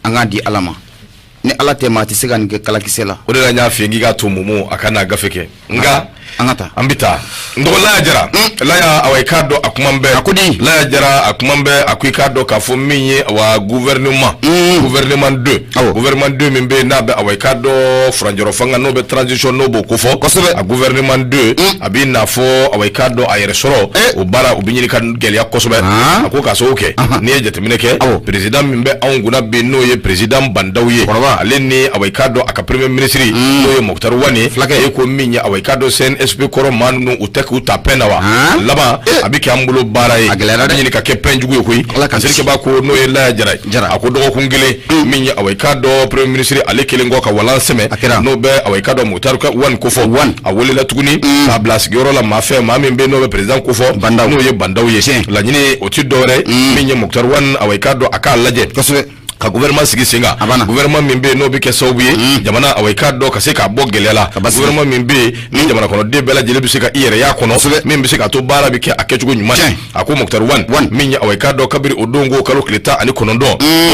anga di alama ni ala tema ti se kan ke kala kisela o de la nya fi ngi ga to mumu akana gafeke nga angata ambita ndo la jara la ya awai kado akumambe akudi la ya jara akumambe akui kado ka fo minye wa gouvernement 2 mimbe na be awai kado franjoro fanga no be transition no bo ko fo a gouvernement 2 abi na fo awai kado ayere soro o bara o binyiri kan gelia kosobe akoka so okay ni jete mineke president mimbe anguna be no ye president bandawye aleni awai kado aka premier ministre no ye Moktar Wani e ko minye awai kado sen SP koro manu utek utapenda wa laba abiki ambulo barai ni ka kepenjugu yokoyi sirike ba ko no yela jara akodo ko ngile minya awaykado premier ministre alekele ngoka wala seme no be awaykado Mutaruka wan kofo awole la tuguni ka blas goro la mafe mami mbe no be president kofo no ye bandawye la nyini oti dore minya Moktar Wan awaykado aka laje ka gouvernement sigi singa gouvernement mimbe no bi kesobuye jamana awaykado ka se ka bogelela gouvernement mimbe ni jamana kono de bela jele bi se ka iyere ya kono mimbe se ka to bara bi ke akechugo nyuma ako Moktar Wan minya awaykado kabiri odongo kalo kleta ani kono do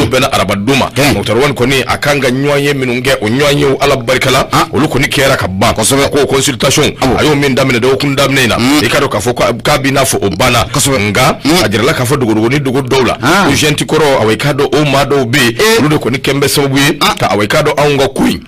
bena arabaduma Moktar Wan koni akanga nyoye minunge onyoye ala barkala oluko ni kera ka ba ko consultation ayo min damene do kun damnena e kado ka fo ka bi na fo obana nga ajirala ka fo dogo ni dogo dola ujenti koro awaykado o mado ludo ko ni kembe sabuye ka awaykado ango queen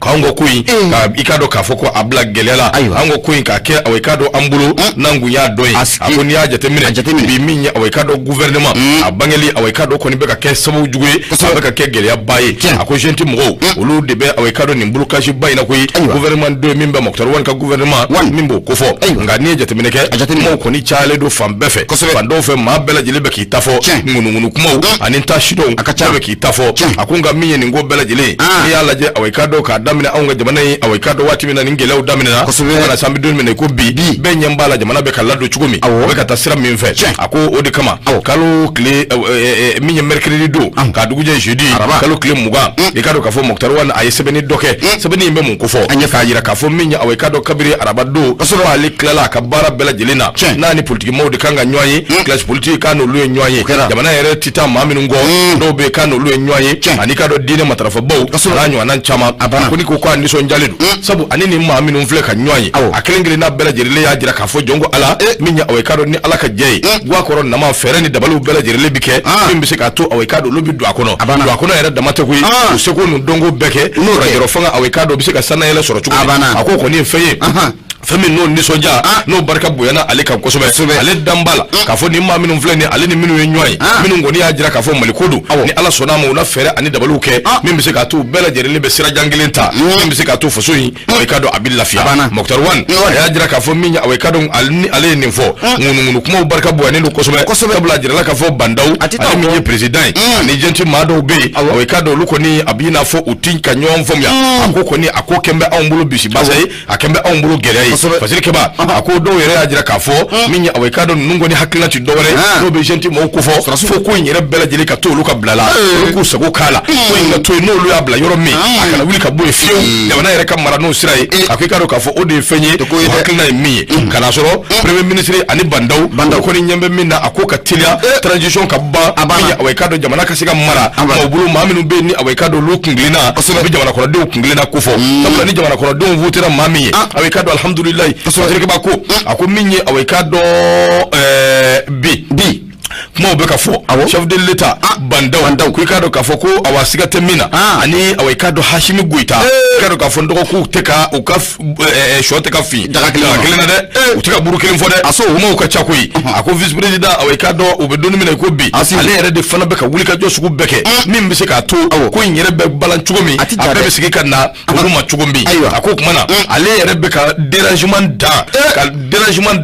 kango kuin ka ikado ka foko abla gelela ango kuin ka ke awaykado ambulo nangu ya doyi akoni ya jatemine bi minya awaykado gouvernement abangeli awaykado ko ni beka ke sabu jugwe beka ke gelia baye ako jenti mo olu de be awaykado ni mbulu kashi baye na koyi gouvernement 2 mimba Moktar Wan ka gouvernement mimbo ko fo ngani jatemine ke mo ko ni chale do fambefe fando fe mabela jile beki tafo ngunu kumo aninta shido akacha beki tafo akunga minye ni ngo bela jile ya laje awaykado ka damina aunga jamana yi awaykado wati mina ningela u damina na sambi dun mina ko bi be nyambala jamana be kalado chugumi be ka tasira min fe ako odi kama kalo kle minya mercredi do ka duguje jeudi kalo kle muga be kado ka fo Moktar Wan ay sebeni doke sebeni mbe mun ko fo ka yira ka fo minya awaykado kabiri arabado ali klala ka bara bela jelina nani politique mode kanga nyoyi class politique kanu lu nyoyi jamana yere tita maminu ngo do be kanu lu nyoyi ani kado dine matarafa baw ranyo anan chama kuni ko kwa ndiso njaledu sabu anini maminu mfle ka nyoyi akelengele na bela jerile ya jira ka fo jongo ala minya awaykado ni ala ka jey gwa koron na ma fere ni dabalu bela jerile bike mbise ka to awaykado lobi do akono yere damate kuyi useko nu dongo beke no rajero fanga awaykado bise ka sana yele soro chuko akoko ni feye fami no ni soja no barka boyana ale kan kosobe ale dambala ka fo ni ma minu mfle ni ale ni minu nyoyi minu ngoni ya jira ka fo malikodu ni ala sona mo na fere ani dabalu ke mbise ka to bela jerile be sira jangilenta mbise ka to fosoyi awaykado abillafia Moktar Wan ya jira ka fo minya awaykado ale ni fo ngunu kuma barka boyana no kosobe kabla jira la ka fo bandau ale miye president ni jenti mado be awaykado luko ni abina fo utinka nyom fomya akoko ni akokembe awmbulu bisi basay akembe awmbulu gere fasiri keba ako do yere ajira ka fo minya awaykado nungo ni hakila ti dowre do be jenti mo ko fo ko nyere bela jeli ka to luka blala ko sago kala ko inga to no lu abla yoro mi akala wuli ka boy fiu ya wana yere kam marano sirai akwikado ka fo ode fenye hakila mi kana soro premier ministre ani bandau ko ni nyembe minna akoka tilia transition ka ba minya awaykado jamana ka siga mara mo bulu maminu be ni awaykado lukunglina be jamana ko do kunglina ko fo tabla ni jamana ko do votera mami awaykado alhamdulillah fasiri ba ko ako minye awaykado bi mo be ka fo chef de l'état bandau ku kado ka fo ko awasiga temina ani awaykado Hashimi Goita kado ka fo ndoko ku teka o ka shote ka fi kilina de utika buru kilin fo de aso mo ka chakoi ako vice president awaykado o be doni mina ko bi ale yere de fana be ka wuli ka josu ku beke min bi se ka to ko nyere be balan chugomi abe be sigi kana ko ma chugombi ako kuma na ale yere be ka dérangement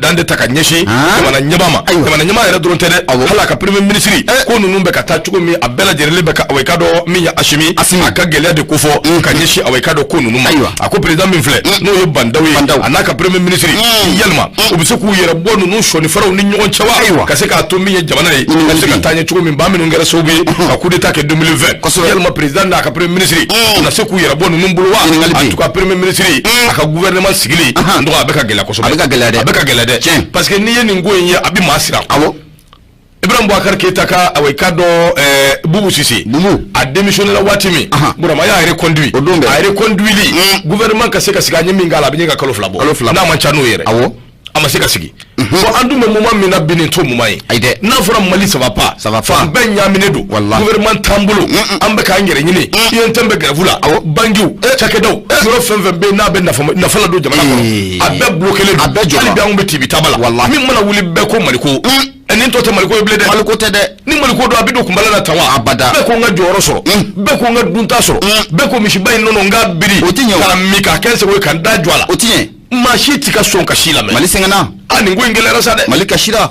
dan de takanyeshi mana nyabama mana nyama yere dron tede hala ka premier ministre ko nunu be ka ta chugomi abela jerele be ka awaykado minya Hashimi aka gele de kufo kanyeshi awaykado ko nunu ma ako president min fle no yo bandawi anaka premier ministre yelma ubise ku yere bonu nu shoni faraw ni nyon chawa ka se ka to minya jamana yi ka se ka tanye chugomi ba minu ngere sobe ka coup d'état ke 2020 yelma president aka premier ministre na se ku yere bonu nu mbulwa en tout cas premier ministre aka gouvernement sigili ndo abeka gele ko so abeka gele de parce que ni ye ni ngoyen abi masira Ibrahim Boubacar Keita ka awekado Boubou Sisi a démissionné la watimi burama ya reconduit a reconduit gouvernement ka se ka siga nyimi ngala bi nyika kalo flabo na manchano yere awo amaseka sigi so andu me moment mina binin to mumai aide na fura mali ça va pas fa ben nyamine do gouvernement tambulo ambe ka ngere nyini yen tembe gravula bangiu chakedo suro fenve be na be na fala do jamana ko abe bloquer le abe joli bi ambe tibi tabala min mana wuli be ko maliko enin to te maliko blede maliko te de ni maliko do abido kumbala na tawa abada be ko nga joro soro be ko nga dunta soro be ko mishibai nono nga biri ka mika kense ko kan da jwala otinye mashiti ka son kashila me malisengana ani ngwengele rasade malika shira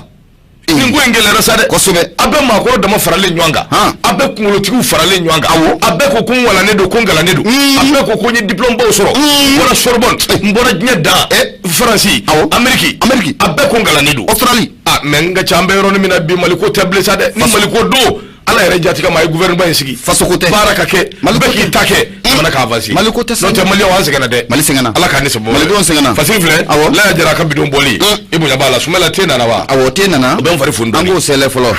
ngwengele rasade kosobe abe makoro dama farale nywanga abe kumulotiku farale nywanga awo abe ko kunwala nedo kongala nedo abe ko konye diplôme bo soro wala Sorbonne mbona nyeda France Ameriki abe kongala nedo Australie menga chambe roni mina bi maliko table sade ni maliko do ala yere jati kama ay gouvernement sigi fasokote baraka ke maliko take mana ka avancer maliko te no te malio wanse kana de malisengana ala ka nese bo maliko sengana fasil fle la jara ka bidon boli ibu nyabala sumela tena na wa awo tena na ben fari fundo ango sele folo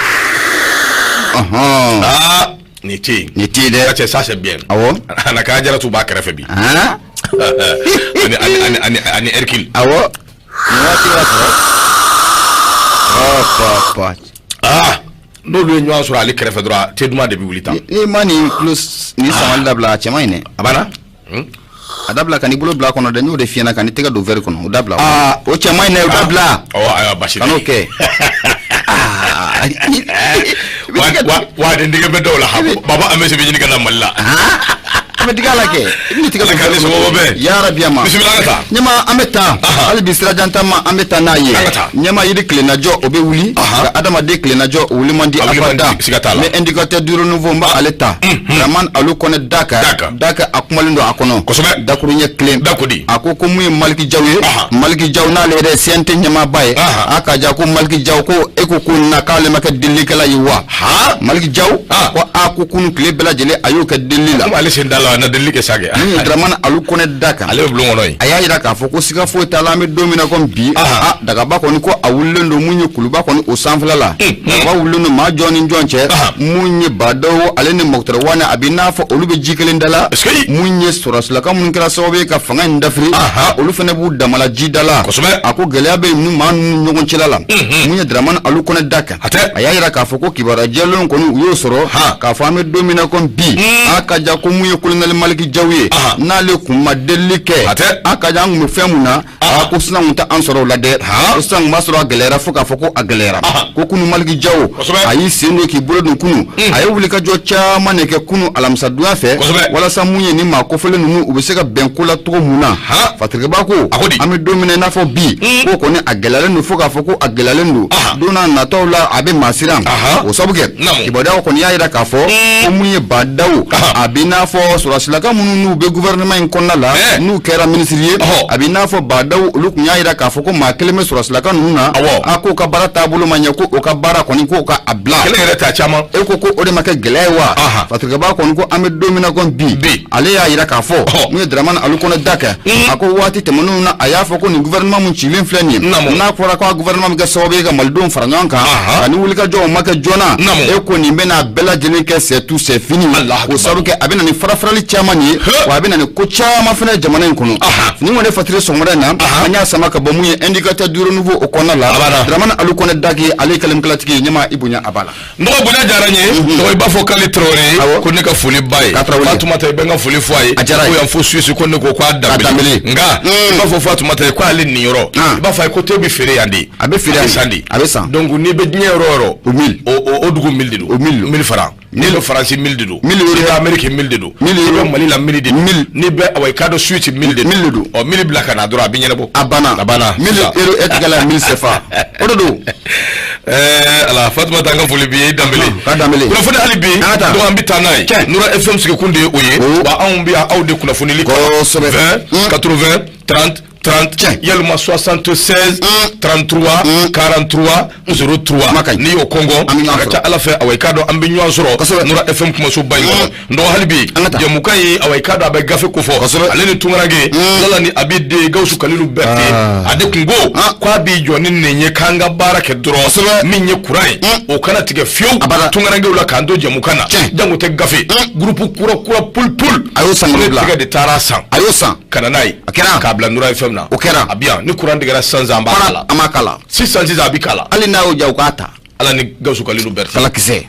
ni ti de ka ça c'est bien awo ana ka jara tu ba krefe bi ani Hercule awo ni wati papa no le nyo asura ali krefe droit te duma de bi wulita e mani plus ni sama dabla chema ine abana adabla kan ibulo bla kono de no de fiena kan tega do ver kono dabla o chema ine dabla bashir kan okay wa de ndiga be dawla baba amese bi ni kana malla digala ke ni tigala ke so bobe ya rabbi ma bismillah nyama ameta al bisra jantama ameta naye nyama yidi klena jo obe wuli adama de klena jo wuli mandi afada mais indicateur du renouveau mba aleta raman alu kone daka akumalindo akono dakuru nye klem dakudi akoko mu malki jaw na le sente nyama baye aka ja ko malki jaw ko ekoko na kale maka dilikala yiwa malki jaw ko akoko kle bela jele ayoka dilila ale sendala na delike sage ni draman alu kone daka ale blongo noy aya ira ka foko sika fo tala me domina kom bi daga ba ko ni ko awullendo munye kuluba ko ni o sanflala ba wulunu ma joni jonche munye badawo ale ni moktor wana abina fo olube jikelen dala munye sorasla kam mun kala sobe ka fanga ndafri olu fene bu damala jidala ako geleabe nu man nyogon chilala munye draman alu kone daka aya ira ka foko kibara jelon ko ni yo soro ka fame domina kom bi aka ja ko munye kulna maliki jawiye nale kuma delike aka jang mu femuna ko sina muta ansoro la de sang masro galera fuka foko agalera ko kunu maliki jawo ayi sene ki bolo dun kunu ayi wuli ka jo chama ne ke kunu alamsa duya fe wala samunye ni ma ko fele nunu ubeseka benkula to muna fatrike bako ami domine na fo bi ko ne agalera no fuka foko agalera ndo dona na tawla abe masiram o sabuke iboda ko ni yaira ka fo ko munye badawo abina fo silaka munu be gouvernement in konna la nu kera ministrier abina fo badaw luk nyaira ka fo ko ma keleme sura silaka nuna ako ka bara tabulu manya ko o ka bara koni ko ka abla kele reta chama e ko o de make gelewa fatika ba kon ko ame domina kon bi ale ya ira ka fo mu draman alukona daka ako wati temanu na aya fo ko ni gouvernement mun chilin flani na ko ra ko gouvernement ga sobe ga maldon faranyanka ani wulika jo make jona e ko ni mena bela jeni ke c'est tout c'est fini o saruke abina ni farafrali chamani wa abina ni ko chama fana jamana kono ni wone fatire somara na anya sama ka bamu indicateur du renouveau o kona la draman alukona dagi ale kalam klatiki nyama ibunya abala ndo bunya jaranye ndo ba fo kali trore ko ne ka fuli bay fatuma tay benga fuli foye ko ya fo suisse ko ne ko kwa dabele nga ba fo fatuma tay ko ale ni yoro ba fa ko tebi fere yandi abe fere yandi abesa donc ni be dnye roro o 1000 o dugu 1000 dido 1000 francs ni le France 1000 dido 1000 euro Amerique 1000 dido 1000 euro Mali la 1000 dido ni be away kado suite 1000 dido o 1000 black na dora bi nyelebo abana 1000 euro etgala 1000 CFA ododo ala Fatuma tanga fuli bi dambele ko fone ali bi do ambi tanay nura FM sike kunde oye ba on bi awde kuna foni liko 20 80 30 30 yalma 76 33 43 03 ni o Congo aka ala fe awekado ambinyo soro nura FM kuma so bayo ndo halbi jamukai awekado abe gafe kufo aleni tungarage lala ni abide gausu kalilu berte ade kungo kwa bi joni nenye kanga barake dro minye kurai o kana tige fio tungarage ula kando jamukana jangu te gafe groupe kura pul ayo sangla tige de tarasan ayo san kana nai kabla nura FM na okera abia ni kuran digara sanza ambakala amakala 600 abikala ali na oja ukata ala ni gausu kalilu berte kala kise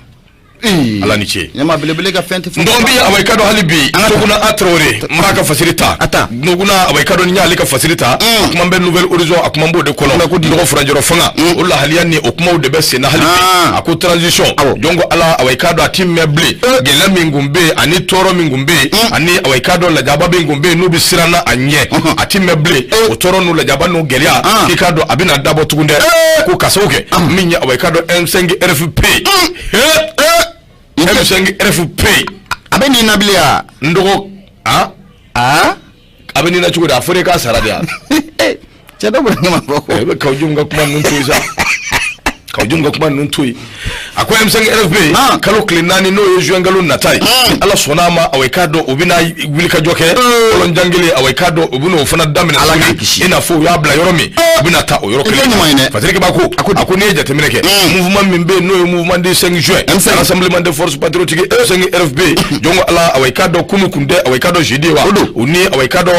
ala ni che nyama bilebile ga fente ndombi awekado halibi tuguna atrore maka facilita nuguna awekado nya alika facilita kuma be nouvelle horizon akuma mbo de kolon ndo franjoro fanga ulla haliani okuma de besse na halibi ako transition jongo ala awekado atim meble gela mingumbe ani toro mingumbe ani awekado la jaba be ngumbe no bi sirana anye atim meble otoro no la jaba no gelia ikado abina dabo tugunde ko kasoke minya awekado M5 RFP M5 RFP abeni nabilia ndoko abeni na chukuda Afrika saradia chado buranga maboko kaujunga kuma nuntuiza kaujunga kuma nuntui akwa M5 RFP kalo klinani no yejuangalo natai ala sonama awekado ubina wilika joke olonjangile awekado ubuno ufana damina ina fo yabla yoromi ubina ta oyoroke fatirike bako akuneja temineke mouvement mimbe no mouvement de 5 juin rassemblement de forces patriotiques M5 RFP jongo ala awekado kumukunde awekado jidiwa uni awekado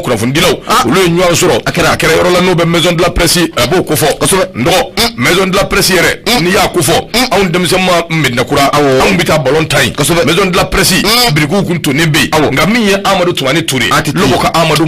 kuna fundilo ulo nywa soro akera yorola no be maison de la presse abo kofo ndo maison de la presse ni ya kofo on demsema midna kura on bita ballon tay maison de la presse brigu kunto nembe ngamiye Amadou Tumani Touré lobo ka Amadou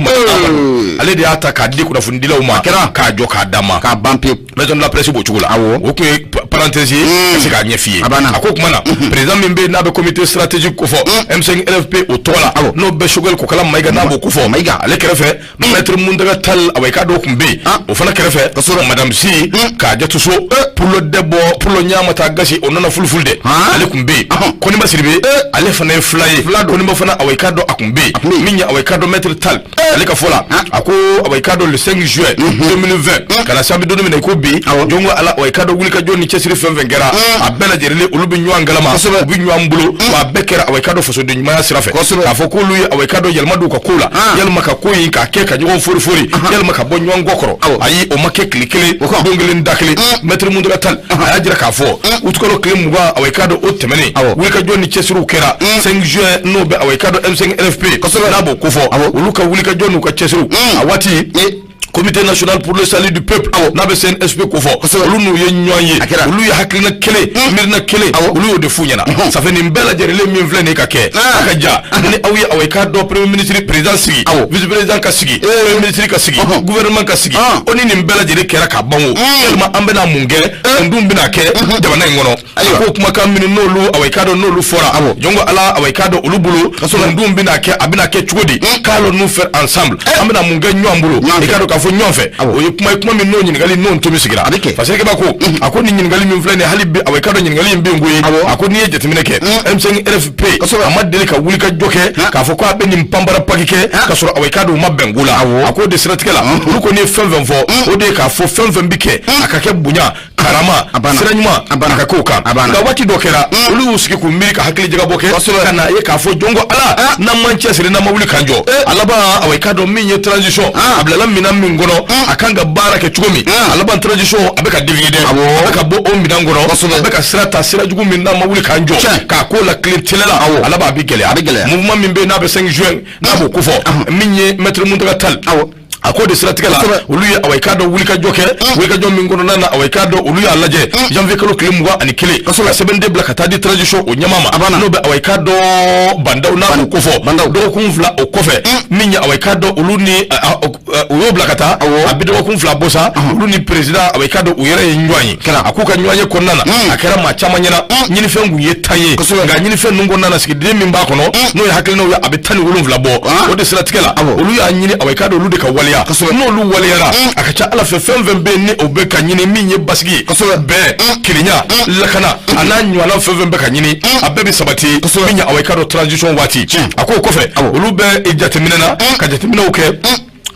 ale de ata ka di kuna fundila uma ka joka dama ka bampe maison de la presse bo chugula o ko parenthèse c'est ka nyefie akokuma na président membe na be comité stratégique ko fo M5 RFP o tola no be shugel ko kala maiga na bo ko fo maiga ale kerefe maître mundaga tal aweka do kumbe o fana kerefe madame si ka jatuso pour le debo pour le nyamata gashi onona fulfulde ale kumbe koni basiribe ale fana fly koni bafana aweka do akumbe minya aweka do maître tal ale ka fola ako aweka do le 5 juin 2020 kana sabi do mine ko bi jongo ala aweka do wulika joni chesiri femvengera abela jerele ulubi nywa ngalama ubi nywa mbulo wa bekera aweka do foso de nyuma sirafe ka foko luyi aweka do yelmadu ka kula yelma ka koyi ka keka nyogo furi yelma ka bonyo ngokoro ayi o make klikele dongele ndakele maître mundu tal ajira ka fo utkolo klim wa aweka do otemene wulika joni chesiru kera 5 juin no be aweka do M5 RFP nabo kofo uluka wulika joni ka chesiru awati Comité national pour le salut du peuple nabe CNSP ko fo lunu ye nyoye lu ya haklina kele mirna kele lu de funyana ça fait ni bela jerele mi vlene ka ke akaja ni awi aweka do premier ministre président sigi vice président ka sigi premier ministre ka sigi gouvernement ka sigi oni ni bela jere kera ka banwo tellement ambena munge ndum bina ke dabana ngono ko kuma kam min no lu aweka do no lu fora jongo ala aweka do ulubulu ndum bina ke abina ke chugodi kalo nous faire ensemble ambena munge nyambulu ikado ka nyonfe o kuma min no nyingali non to misigira parce que bako akoni nyingali min flene halibi aweka do nyingali mbi nguyi akoni yejete mineke M5 RFP amadele ka wulika joke ka foko abeni mpambara pakike ka soro aweka do mabengula akodi siratikela ruko ni femvemfo ode ka fo femvembike akake bunya karama siranyuma akakoka nga wati dokera ulu usiki kumiri ka hakili jiga boke kana ye ka fo jongo ala na Manchester na mawuli kanjo alaba aweka do minye transition ablala minam ngono akanga bara ke chugumi alaba transition abeka divide abeka bo o midangoro abeka sirata sirajugu minna mawuli kanjo ka ko la clientela alaba abigele mouvement mimbe na be 5 juin na bo kufo minye maître mundaga tal akode siratikala uluya aweka do wulika joke wulika jom mingono nana aweka do uluya laje janvier kalo klimwa ani kile sebende black tadi transition o nyamama no be aweka do bandaw na kofo do kunfla o kofe minya aweka do uluni uyo blakata abido kunfla bosa uluni president aweka do uyere nywani akuka nywanye konana akera machama nyana nyini fengu yetaye nga nyini fen ngo nana sikide mimba kono no ya hakile no ya abetani ulunfla bo ode siratikala uluya nyini aweka do lude ka wali no lu walera akacha ala fe femvembe ni obeka nyini minye basigi be kilinya lakana ananyu ala femvembe ka nyini abebi sabati minya aweka do transition wati akoko kofe ulube ejateminena ka jatemina oke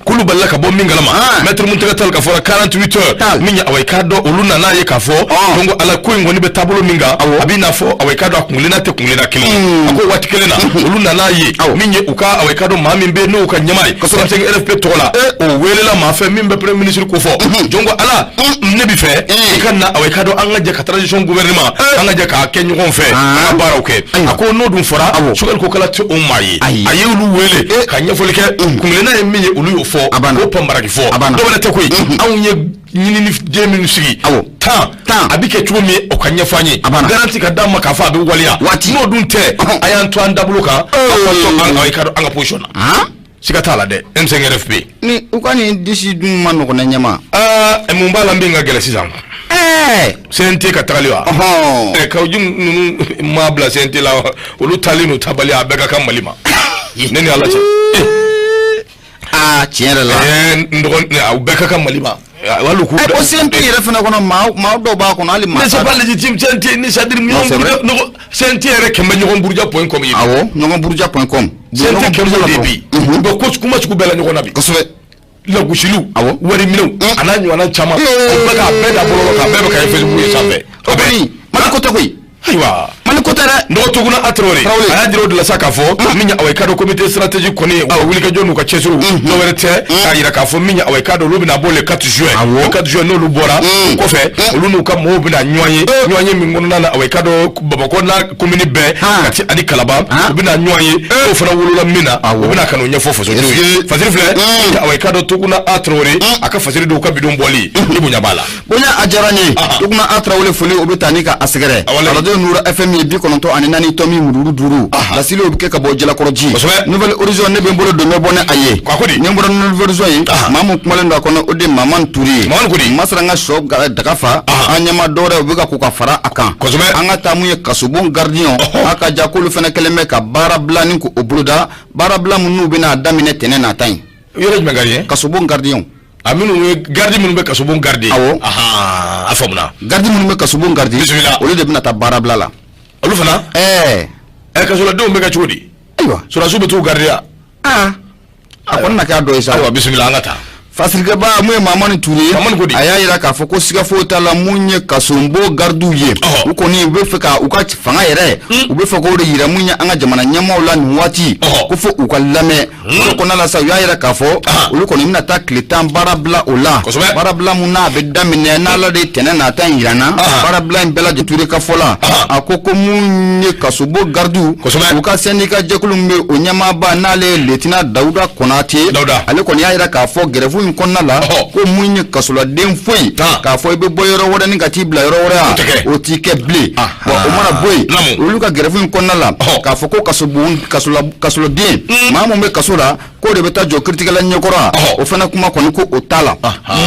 kulu balla ka bo minga lama maître Muntaka Tall ka fora 48 heures minya awai kado uluna na ye ka fo dongo ala ko ngoni be tabolo minga abina fo awai kado akungulina te kungulina kile ako watikelena uluna na ye minye uka awai kado mami be no ka nyamai ko so teng LFP tola o welela ma fe mimbe premier ministre ko fo jongo ala ne bi fe ikanna awai kado anga je ka transition gouvernement anga je ka kenyo kon fe bara oke ako no dum fora sugal ko kala te o mayi aye ulu wele ka nyafolike kungulina e minye ulu fo o pambara ki fo do wala te koy awunye nyini ni jemi sigi ta abike chumi o kanya fanyi garanti ka damma ka fa be waliya no dun te ayan to anda buluka to ay kado anga position sika tala de MCRFP ni ukani disi dum manu ko nyama e mumbala mbinga gele sizam sente ka tagaliwa ka ujum mabla sente la ulu talinu tabali abeka kamalima neni ala che tiɲɛ la ndogon abeka kamalima walu ku ko sente yɛrɛ fana kɔnɔ maa dɔw b'a kɔnɔ hali maa mais c'est pas légitime sente ni c'est-à-dire ɲɔgɔn sente yɛrɛ kɛmɛ ɲɔgɔn buruja.com ye awɔ ɲɔgɔn buruja.com sente kɛmɛ de bi bon ko kuma sugu bɛɛ la ɲɔgɔn na bi kosɛbɛ la gusiliw wari minɛw ana ɲɔgɔnna caman o bɛɛ ka bɛɛ da bɔlɔlɔ kan bɛɛ bɛ ka Facebook ye sanfɛ o bɛni mali ko tɛ koyi ayiwa mali ko tɛ dɛ nɔgɔ tuguna Traoré a y'a dira o de la sa k'a fɔ min awai kado comité stratégique kɔni o wuli ka jɔ n'u ka cɛsiriw dɔ wɛrɛ tɛ k'a yira k'a fɔ min awai kado olu bɛna bɔ le 4 juin le 4 juin n'olu bɔra kɔfɛ olu n'u ka mɔgɔw bɛna ɲɔgɔn ye min kɔnɔna na awai kado Bamakɔ n'a commune bɛɛ Kati ani Kalaban u bɛna ɲɔgɔn ye o fana wolola min na u bɛna ka n'o ɲɛfɔ fasodenw ye fasiri filɛ awai kado tuguna Traoré a ka fasiri dɔw ka bidon bɔli ni bonya b'a la bonya a diyara n ye tuguna Traoré foli o bɛ taa ni ka a sɛgɛrɛ radio Nura FM ye 94.4 tomi mururu duru lasili o bɛ kɛ ka bɔ Jalakɔrɔji Nouvelle Horizon ne bɛ n bolo don bɛ bɔ ne a ye ne bɔra Nouvelle Horizon ye maa mun kumalen don a kɔnɔ o de Maman Touré masara n ka sɔ daga fa an ɲɛma dɔwɛrɛ u bɛ ka ko ka fara a kan an ka taa mun ye kasobon gardien a ka ja k'olu fana kɛlen bɛ ka baara bila ni k'o boloda baara bila minnu bɛna daminɛ tɛnɛ nata in yɔrɔ jumɛn gardien kasobon gardien a minnu ye gardi minnu bɛ kasobon gardi awɔ a faamuna gardi minnu bɛ kasobon gardi olu de bɛna taa baara bila la olu fana kasoladenw bɛ kɛ cogo di ayiwa sɔrɔsiw bɛ t'u gardiya a kɔni na kɛ a dɔ ye sa ayiwa bisimila an ka taa fasirikɛba mun ye Mamani Touré a y'a yira k'a fɔ ko siga foyi t'a la mun ye kasonbo gardiw ye u kɔni u bɛ fɛ ka u ka fanga yɛrɛ u bɛ fɛ k'o de yira mun ye an ka jamana ɲɛmaaw la nin waati ko fo u ka lamɛn o kɔnɔna la sa u y'a yira k'a fɔ olu kɔni bɛna taa tile 10 baara bila o la baara bila mun n'a bɛ daminɛ n'Ala de tɛnɛ nata in yiranna baara bila in bɛɛ lajɛlen Touré ka fɔ la a ko mun ye kasobo gardiw u ka syndicat jɛkulu min bɛ o ɲɛmaaba n'ale ye Lieutenant Dawuda Konate ale kɔni y'a yira k'a fɔ gɛrɛfu kɔnɔna la ko mun ye kasoladen foyi k'a fɔ i bɛ bɔ yɔrɔ wɛrɛ ni ka t'i bila yɔrɔ wɛrɛ o t'i kɛ bilen bon o mana bɔ yen olu ka gɛrɛfu in kɔnɔna la k'a fɔ ko kasoladen maa mun bɛ kaso la k'o de bɛ taa jɔ kiiritigɛla ɲɛkɔrɔ o fana kuma kɔni ko o t'a la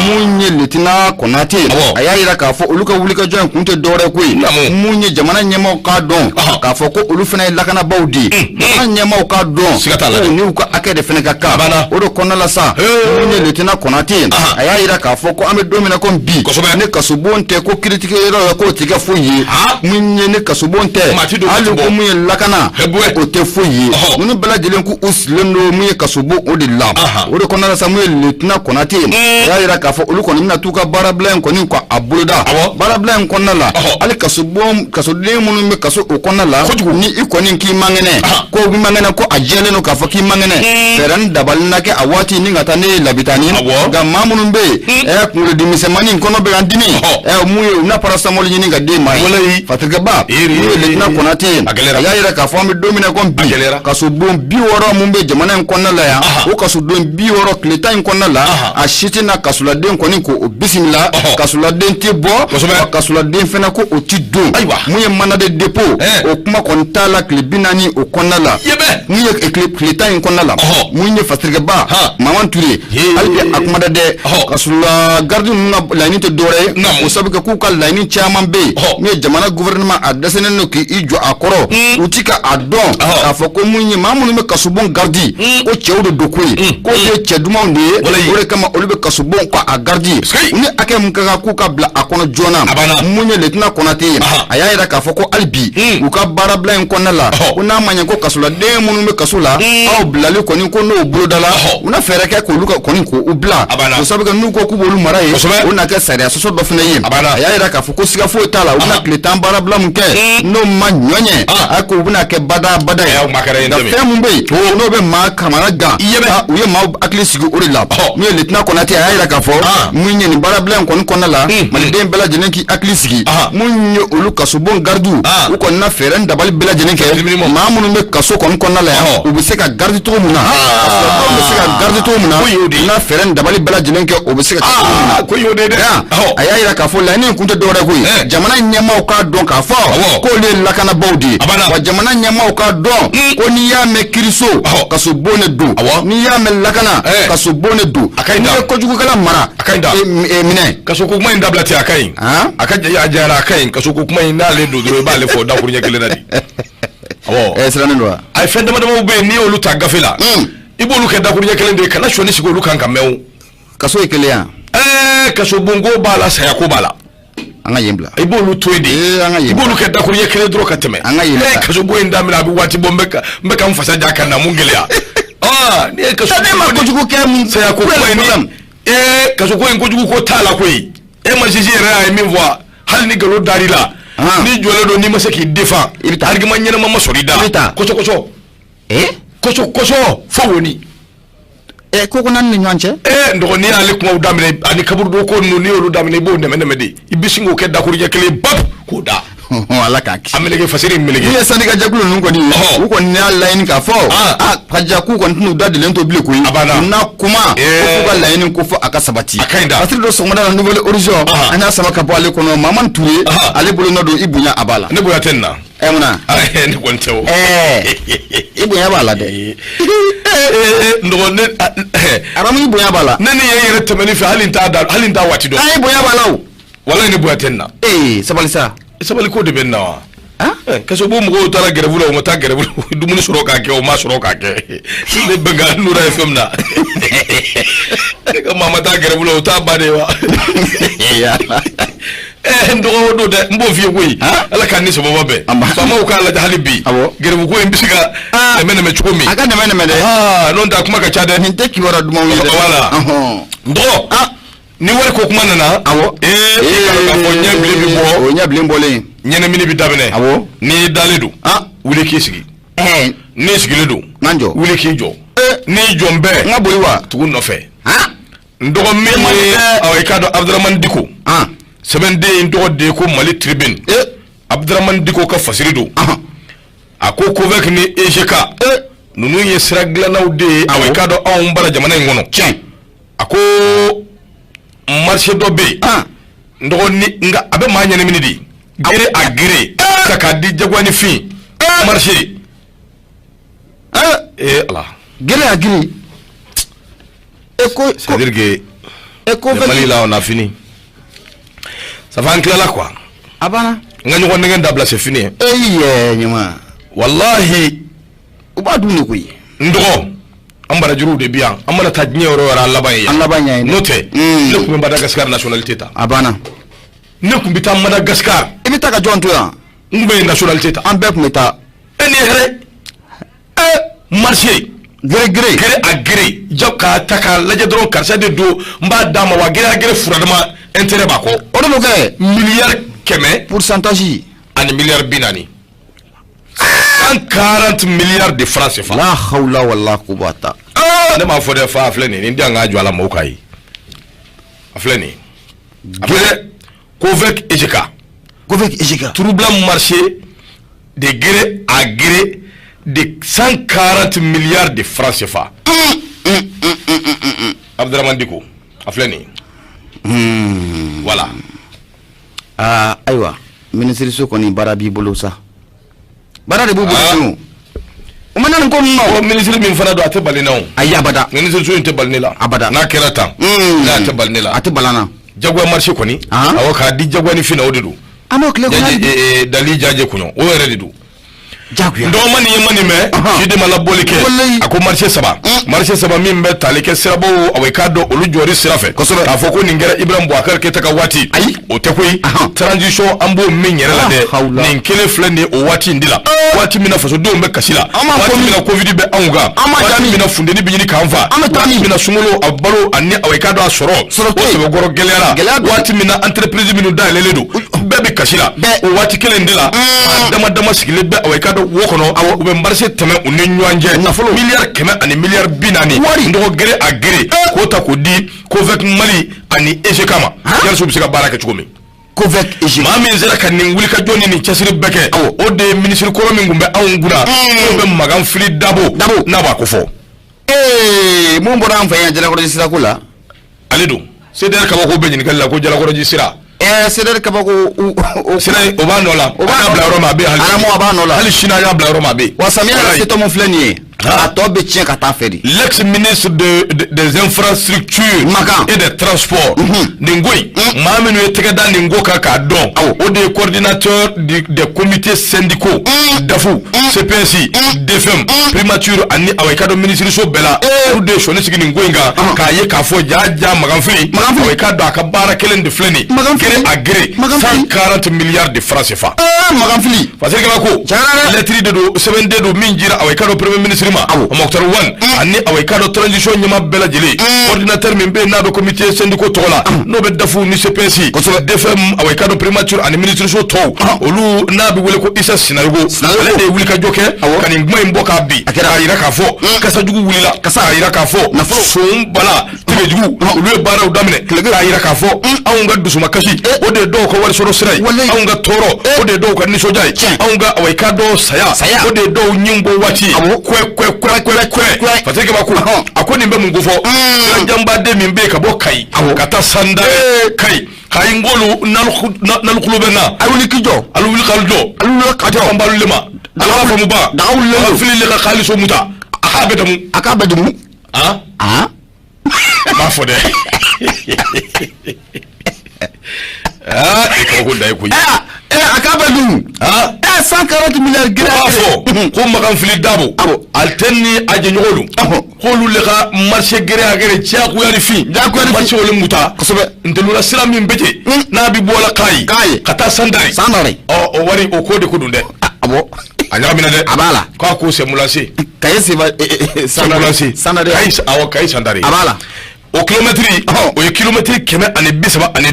mun ye Lieutenant Konate a y'a yira k'a fɔ olu ka wulikajɔ in kun tɛ dɔwɛrɛ ko ye mun ye jamana ɲɛmaaw k'a dɔn k'a fɔ ko olu fana ye lakanabaaw de ye jamana ɲɛmaaw k'a dɔn ko n'u ka hakɛ de fana ka kan o de kɔnɔna la sa mun ye Lieutenant Konate a y'a yira k'a fɔ ko an bɛ don min na ko bi ne kasobon tɛ ko kiiritigɛyɔrɔ la k'o tɛ kɛ foyi ye mun ye ne kasobon tɛ hali ko mun ye lakana o tɛ foyi ye ninnu bɛɛ lajɛlen k'u sigilen don mun ye kasobon o de la o de kɔnɔna la sa mun ye Lieutenant Konate a y'a yira k'a fɔ olu kɔni bɛna t'u ka baarabila in kɔni ka a boloda baarabila in kɔnɔna la hali kasoden minnu bɛ kaso o kɔnɔna la ni i kɔni k'i man kɛnɛ ko i man kɛnɛ ko a jɛlen don k'a fɔ k'i man kɛnɛ fɛɛrɛ ni dabali na kɛ a waati ni ka taa ne ye labitani nka maa minnu bɛ yen kunkolodimisɛnmanin in kɔnɔ bɛ ka dimi mun ye u na paracetamol ɲini ka den ma ye fatirikɛba mun ye Lieutenant Konate a y'a yira k'a fɔ an bɛ don min na ko bi kasodon 60 mun bɛ jamana in kɔnɔna la yan o kasodon 60 tile 10 in kɔnɔna la a si tɛ na kasoladen kɔni k'o bisimila kasoladen tɛ bɔ kasoladen fana ko o ti don mun ye mandat de dépôt o kuma kɔni t'a la tile 40 o kɔnɔna la mun ye tile 10 in kɔnɔna la mun ye fatirikɛba Maman Touré hali bi a kuma da dɛ kasola gardi ninnu ka laɲini tɛ dɔwɛrɛ ye o sabu kɛ k'u ka laɲini caman bɛ yen min ye jamana gouvernement a dɛsɛlen don k'i jɔ a kɔrɔ u ti ka a dɔn k'a fɔ ko mun ye maa minnu bɛ kasobon gardi ko cɛw de don ko ye k'o de ye cɛ dumanw de ye o de kama olu bɛ kasobon ka a gardi ni hakɛ mun ka kan k'u ka bila a kɔnɔ joona mun ye Lieutenant Konate a y'a yira k'a fɔ ko hali bi u ka baarabila in kɔnɔna la ko n'a ma ɲɛ ko kasoladen munun be kaso la aw bilali kɔni ko no bolodala una fɛrɛ kɛ k'olu ka kɔni ko u bila o sabu kɛ n'u ko k'u b'olu mara ye o na kɛ sariya sɔsɔ dɔ fɛnɛ ye a y'a yira k'a fɔ ko siga foyi t'a la u bɛna tile 10 baarabila mun kɛ n'o ma ɲɔɲɛ a ko u bɛna kɛ bada ye nka fɛn mun bɛ yen n'o bɛ maa kamana gan u ye maaw hakili sigi o de la n'u ye lieutenant Konate a y'a yira k'a fɔ mun ye nin baarabila in kɔni kɔnɔna la maliden bɛɛ lajɛlen k'i hakili sigi mun ye olu kasobon gardiw u kɔni na fɛɛrɛ dabali bɛɛ lajɛlen kɛ maa minnu bɛ kaso kɔni kɔnɔna la yan u bɛ se ka garde cogo mun na u bɛ se ka garde cogo mun na u na fɛɛrɛ dabali bɛɛ lajɛlen kɛ o bɛ se ka ko y'o de a y'a yira k'a fɔ laɲini kun tɛ dɔwɛrɛ ko ye jamana ɲɛmaaw k'a dɔn k'a fɔ k'olu ye lakanabaw de ye wa jamana ɲɛmaaw k'a dɔn ko n'i y'a mɛn kiriso kasobon de don n'i y'a mɛn lakana kasobon de don n'i ye kojugukɛla mara minɛ kasoko kuma in dabila ten a ka ɲi a ka jara a ka ɲi kasoko kuma in n'ale don dɔrɔn i b'ale fɔ dakuru ɲɛ kelen na de sirannen don wa a ye fɛn damadamaw bɛ yen n'i y'olu ta gafe la i b'olu kɛ dakuru ɲɛ kelen de ye kana sɔnni sigi olu kan ka mɛn o kaso ye kelen yan kasobonko b'a la sayako b'a la an ka yen bila i b'olu to yen de i b'olu kɛ dakuru ɲɛ kelen dɔrɔn ka tɛmɛ an ka yen bila kasobo in daminɛ a bɛ waati bɔ n bɛ ka n fasa ja ka na mun gɛlɛya ni ye kaso ne ma kojugu kɛ mun sayako kuma in kasoko in kojugu ko t'a la koyi e ma sisi yɛrɛ a ye min fɔ hali ni nkalon dar'i la ni jɔlen don n'i ma se k'i défend argument ɲɛnama ma sɔrɔ i da kɔsɔ fo woni ko naani ni ɲɔgɔn cɛ ndɔgɔ n'i y'ale kumaw daminɛ ani kaburudon ko ninnu n'i y'olu daminɛ i b'o nɛmɛ de i bɛ sin k'o kɛ dakuru ɲɛ kelen bap k'o da ala k'a kisi a meleke fasiri meleke ni ye syndicat jɛkulu ninnu kɔni u kɔni y'a laɲini k'a fɔ kaja k'u kɔni tɛn'u da dilen to bilen koyi u na kuma ko f'u ka laɲini ko fɔ a ka sabati a ka ɲi da fasiri dɔ sɔgɔmada la Nouvelle Horizon an y'a sama ka bɔ ale kɔnɔ Mamani Ture ale bolo nɔ don i bonya a b'a la ne bonya tɛ nin na munna ne kɔni tɛ o i bonya b'a la dɛ ndɔgɔ ne aramu i bonya b'a la ne ni ye yɛrɛ tɛmɛni fɛ hali n t'a waati dɔn i bonya b'a la o walayi ne bonya tɛ nin na sabali sa sabali ko de bɛ nin na wa kasobo mɔgɔw taara gɛrɛfu la u ma taa gɛrɛfu dumuni sɔrɔ k'a kɛ o ma sɔrɔ k'a kɛ ne bɛn ka Nura FM na ne ka maa ma taa gɛrɛfu la o t'a ba de wa n dɔgɔ don dɛ n b'o f'i ye koyi ala k'an ni sababa bɛn faamaw k'a lajɛ hali bi gɛrɛfu ko in bɛ se ka nɛmɛ cogo min a ka nɛmɛ dɛ n'o tɛ a kuma ka ca dɛ nin tɛ kibaruya dumanw ye dɛ wala n dɔgɔ ni wari ko kuma nana k'a fɔ ɲɛ bilen bi bɔ o ɲɛ bilen bɔlen ɲɛnɛmini bi daminɛ n'i dalen don wuli k'i sigi n'i sigilen don n'an jɔ wuli k'i jɔ n'i jɔn bɛɛ n ka boli wa tugu nɔfɛ n dɔgɔ min ye i k'a dɔn Abdramane Diko sɛbɛnden in tɔgɔ de ye ko Mali Tribune Abdramane Diko ka fasiri don a ko COVEC ni EGK ninnu ye sira dilannaw de ye i k'a dɔn anw bara jamana in kɔnɔ tiɲɛ a ko marché dɔ bɛ yen n dɔgɔ ni nka a bɛ maa ɲɛnamini de gere a gere ka k'a di Jagoanifin marché ala gere a gere c'est-à-dire que Mali la on a fini ça va en tilala quoi a banna n ka ɲɔgɔn nɛgɛ dabila c'est fini ɲama wallahi u b'a dun de koyi n dɔgɔ an barajuruw de bi yan an mana taa diɲɛ yɔrɔ yɔrɔ an laban ye yan n'o tɛ ne tun bɛ Madagascar nationalité ta a banna ne tun bɛ taa Madagascar i bɛ taa ka jɔn to yan n tun bɛ nationalité ta an bɛɛ tun bɛ taa ni hɛrɛ marché gere a gere jɔ k'a ta k'a lajɛ dɔrɔn karisa de don n b'a d'a ma wa gere a gere furadama intérêt b'a kɔ o de b'o kɛ miliyari 100 pourcentage ani miliyari 40 140 milliards de francs CFA la hawla wala quwwata ne m'a fɔ dɛ fa a filɛ nin den an ka jɔ a la mɔgɔw ka ye a filɛ nin a filɛ COVEC EGK troublant marché de gré à gré de 140 milliards de francs CFA Abdramane Diko a filɛ nin voilà ayiwa ministre so kɔni baara b'i bolo sa baara de b'u bolo o ma nin ko ninnu ministre min fana don a tɛ bali na o ayi abada ministre so in tɛ bali ne la abada n'a kɛra tan n'a tɛ bali ne la a tɛ balana Jagoa marché kɔni awɔ k'a di Jagoanifin na o de don an b'o tile kɔnɔ Dali Jaje kuɲɔ o yɛrɛ de don jagoya ndɔgɔma nin ye ma nin mɛn si de ma labɔli kɛ a ko marché 3 marché saba min bɛ tali kɛ sirabo away ka dɔn olu jɔri sira fɛ k'a fɔ ko nin kɛra Ibrahim Boubacar Keita ka waati ayi o tɛ koyi transition an b'o min yɛrɛ la dɛ nin kelen filɛ nin o waati in de la waati min na fasodenw bɛ kasi la waati min na covid bɛ anw kan waati min na funteni bɛ ɲini k'an fa waati min na sunkalo a balo ani away ka dɔn a sɔrɔ o sɛbɛkɔrɔ gɛlɛyara waati min na entreprise minnu dayɛlɛlen don bɛɛ bɛ kasi la o waati kelen de la dama dama sigilen bɛ away ka dɔn wo kɔnɔ u bɛ marché tɛmɛ u ni ɲɔgɔn cɛ miliyari 100 ani miliyari 40 nɔgɔ gere a gere k'o ta k'o di Covec Mali ani EGK ma yalisa u bɛ se ka baara kɛ cogo min Covec EGK maa min sera ka nin wuli ka jɔ ni nin cɛsiri bɛɛ kɛ o de ye minisiri kɔrɔ min tun bɛ anw kunna n'o bɛ Magan Fili Dabo n'a b'a ko fɔ mun bɔra an fɛ yan Jalakɔrɔji sirako la ale don CDR kabako bɛ ɲininkali la ko Jalakɔrɔji sira CDR kabako sira o b'a nɔ la o b'a bila yɔrɔ ma a bɛ hali sini a y'a bila yɔrɔ ma a bɛ wa samiya na se tɔ mun filɛ nin ye a tɔ bɛ tiɲɛ ka taa fɛ de l'ex-ministre des infrastructures et des transports nin ko in maa minnu ye tɛgɛ da nin ko kan k'a dɔn o de ye coordinateur des comités syndicaux DAFU CPNC DFM primature ani away ka dɔn minisiriso bɛɛ la olu de ye sɔnni sigi nin ko in kan k'a ye k'a fɔ jaa Magan Fili away ka dɔn a ka baara kelen de filɛ nin gere a gere 140 milliards de francs CFA Magan Fili parce que ko lettre de do sɛbɛn de do min jira away ka dɔn premier ministre Mokhtar Wan ani away ka dɔn transition ɲɛma bɛɛ lajɛlen coordinateur min bɛ yen n'a bɛ comité syndicaux tɔgɔ la n'o bɛ DAFU ni CPNC DFM away ka dɔn primature ani ministériso tɔw olu n'a bɛ wele ko Issa Sinayogo ale de ye wuli ka jɔ kɛ ka nin kuma in bɔ k'a bin k'a yira k'a fɔ kasajugu wulila k'a yira k'a fɔ son bala tigɛjugu olu ye baaraw daminɛ k'a yira k'a fɔ anw ka dusumakasi o de ye dɔw ka warisɔrɔ sira ye anw ka tɔɔrɔ o de ye dɔw ka nisɔndiya ye anw ka away ka dɔn saya o de ye dɔw ɲin bɔ waati parce que a ko nin bɛ mun ko fɔ janbaden min bɛ yen ka bɔ Kayi ka taa Sandare Kayi ngolu nalukulu bɛ na a wuli k'i jɔ a wuli k'alu jɔ a tɛ fan balu le ma a b'a faamu ba a fili le ka xaaliso muta a k'a bɛ dumu m'a fɔ dɛ i kabako da ye koyi a k'a bɛ dun 140 milliards gere b'a fɔ ko Magan Fili Dabo ale tɛ ni a jɛɲɔgɔn don k'olu le ka marché gere a gere diyagoya ni fin marché olu muta kosɛbɛ ntelula sira min bɛ ten n'a bɛ bɔ la Kayi ka taa Sandare o wari o ko de ko don dɛ a ɲagamina dɛ a b'a la k'a ko c'est Moulase Kayi Sandare Kayi Sandare a b'a la o kilomɛtiri o ye kilomɛtiri 135 ye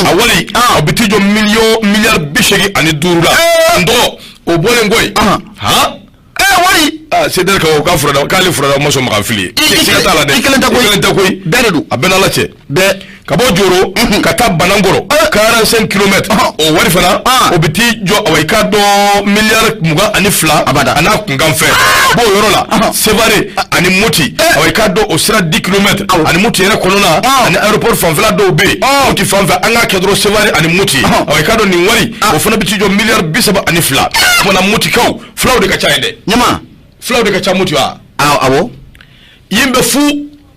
a wali a bɛ t'i jɔ miliyari 85 la n tɔgɔ o bɔlen ko ye wari CDR k'ale furada ma sɔn Magan Fili ye siga t'a la dɛ i kelen tɛ koyi bɛɛ de don a bɛɛ n'Ala cɛ bɛɛ ka bɔ Joro ka taa Banankɔrɔ 45 kilomètres o wari fana o bɛ t'i jɔ away ka dɔn miliyari 22 a n'a kunkan fɛ b'o yɔrɔ la Sevare ani Moti away ka dɔn o sira 10 kilomètres ani Moti yɛrɛ kɔnɔna ani aéroport fanfɛla dɔw bɛ yen Moti fanfɛ an k'a kɛ dɔrɔn Sevare ani Moti away ka dɔn nin wari o fana bɛ t'i jɔ miliyari 32 kumana Motikaw fulaw de ka ca yen dɛ ɲama fulaw de ka ca Moti wa awɔ yen bɛ fu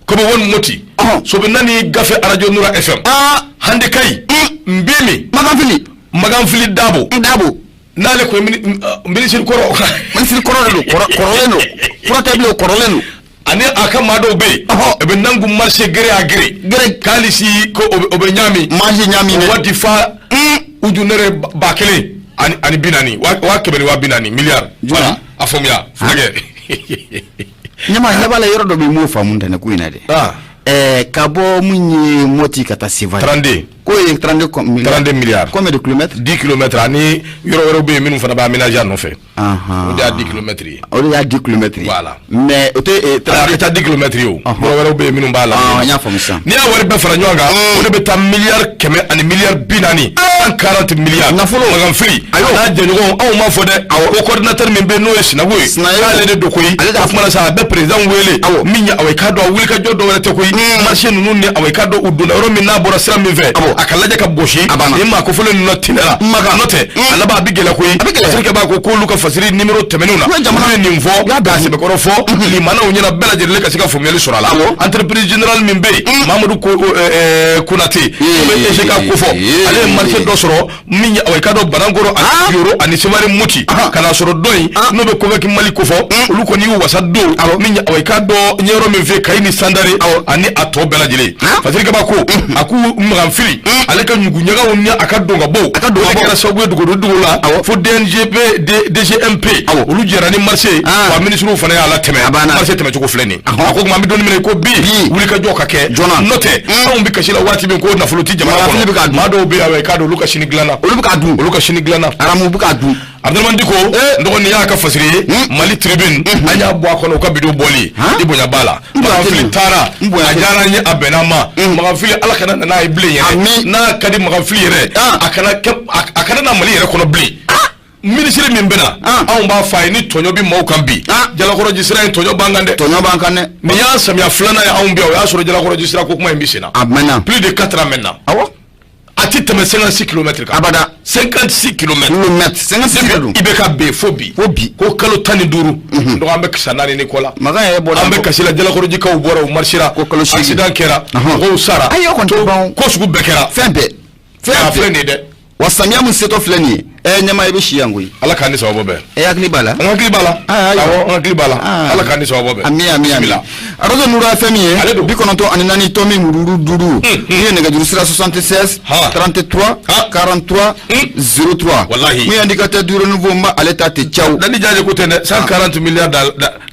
ko bɛ wani Moti so bɛ nani gafe radio Nura FM hande Kayi mbimi Magan Fili Dabo n'ale ko minisiri kɔrɔ de don kɔrɔlen don fura tɛ bilen kɔrɔlen don ani a ka maa dɔw bɛ yen o bɛ nangu marché gere a gere k'ale si ko o bɛ ɲaami waati fa ujunere 1000 ani 40 wa 140 miliyari voilà a faamuya fulakɛ ɲama ɲɛb'a la yɔrɔ dɔ bɛ m'o faamu ntɛnɛn ko in na dɛ ka bɔ mun ye Moti ka taa Sevare 32 ko ye 32 milliards combien de kilomètres 10 kilomètres ani yɔrɔ wɛrɛw bɛ yen minnu fana bɛ aménager a nɔfɛ o de y'a 10 kilomètres ye o de y'a 10 kilomètres ye voilà mais o tɛ a ka ca 10 kilomètres ye o yɔrɔ wɛrɛw bɛ yen minnu b'a la n y'a faamu sisan n'i y'a wari bɛɛ fara ɲɔgɔn kan o de bɛ taa miliyari 100 ani miliyari 40 140 milliards nafolo Magan Fili a n'a jɛɲɔgɔn anw m'a fɔ dɛ o coordinateur min bɛ yen n'o ye Sinago ye k'ale de don koyi o kumana sa a bɛ président wele min ye away ka dɔn a wuli ka jɔ dɔw wɛrɛ tɛ koyi marché ninnu ni away ka dɔn u donna yɔrɔ min n'a bɔra sira min fɛ akalaje ka boshi imma ko folo no tinera maga note alaba bigela ko yi ba ko ko luka fasiri numéro temenuna jamana ni mvo da se be ko fo limana unyina bela jere ka sika fomeli surala entreprise générale mimbe mamadou ko kunati be je ka ko fo ale marché do soro minya way ka do banangoro a euro ani semari muti kana soro doyi no be ko veki mali ko fo lu ko ni wasa do minya way ka do nyero me ve kayni sandare ani ato bela jere fasiri ba ko aku mramfili ale ka nyugu nyaga wonni akado ngabo akado kera sogwe dugo la fo DNGP DGMP olu jerani marché wa ministre fana ala teme marché teme ko fleni ako ma mi doni mine ko bi wuli ka joka ke note on bi kashila wati bi ko na fuluti jama ko ma do bi awe ka do luka shini glana luka shini glana aramu bu ka du Abdurrahman Diko ndo ni aka fasiri Mali Tribune anya bo akono ka bido boli ibonya bala magafili tara ajara nya abenama magafili ala kana na ibli yere na kadi magafili yere akana na Mali yere kono bli ministre mimbena on ba fa ni tonyo bi mo kan bi jala ko registra tonyo bangande mi ya samia flana ya on bi o ya so jala ko registra ko kuma mbisina plus de 4 ans maintenant à titre de 56 km abada 56 km 56 km ibeka be fobi ko kalo tani duru ndo ambe kisanani nikola maga e bola ambe kasila jala ko roji ka ubora o marshira ko kalo accident kera ko sara ayo ko sugu bekera fembe fleni de wasamia museto fleni nyama ebe shi yangu ala kani sawo bobe akli bala ala kani sawo bobe ami arozo nura fami bikonoto aninani tomi mururu duru ni nega duru 76 33 43 03 wallahi mi indicateur duru nouveau ma aleta te ciao dani jaje ko tene 140 milliards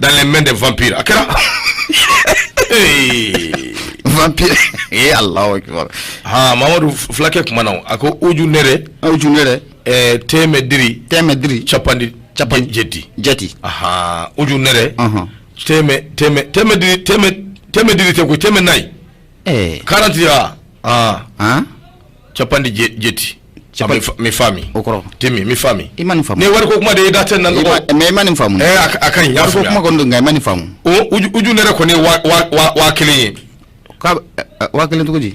dans les mains des vampires akira vampire Allahu akbar Mamadou flake kuma naw ako ujunere teme diri chapandi jeti ujunere teme diri te ko teme nay 40 ya chapandi jeti mi fami okoro temi mi fami imani famu ne war ko kuma de data nan ko me imani famu akan ya ko kuma gondo ngai imani famu ujunere ko ne wa kili ka wakile to ji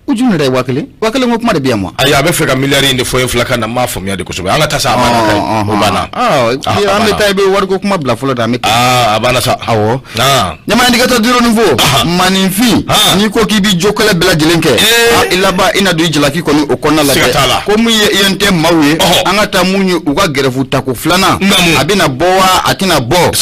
ujuna dai wakile ngo kuma da biya mu aya be feka miliyari ne foyen flaka na ma fam ya de ko so anga ta sa ma kan o bana ya ame tay be war ko kuma bla folo da me abana sa awo nyama ndi gata duro nouveau maninfi ni ko ki bi jokole bela jelenke ilaba ina do jila ki ko ni o konna la ko mu yente mawe anga ta munyu uga gerefu ta ko flana abina bowa atina bo